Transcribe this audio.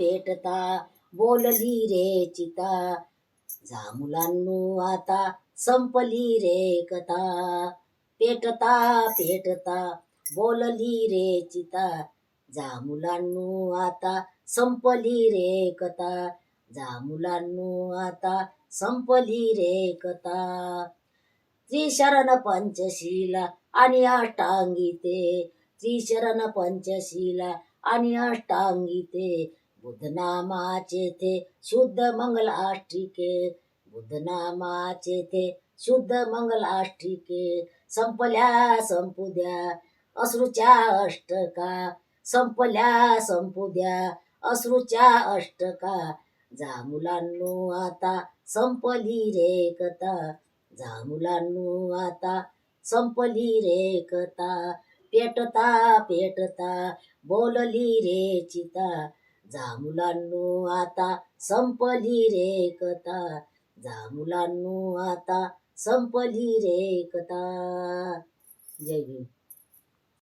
पेटता बोलली रे चिता, जा मुलांनो आता संपली रे कथा. पेटता पेटता बोलली रे चिता, जा मुलांनो आता संपली रे कथा. जा मुलांनो आता संपली रे कथा. त्रिशरण पंचशीला आणि अष्टांगीते, त्रिशरण पंचशीला आणि अष्टांगीते, बुद्धनामाचे ते शुद्ध मंगल आष्टिके, बुद्धनामाचे ते शुद्ध मंगल आष्टिके. संपल्या संपुद्या अश्रूच्या अष्टका, संपल्या संपुद्या अश्रूच्या अष्टका, जा मुलांनो आता संपली रे कथा. जा मुलांनो आता संपली रे कथा. पेटता पेटता बोलली रे चिता, जा मुलांनो आता संपली रे कथा. जा मुलांनो आता संपली रे कथा. जय भीम.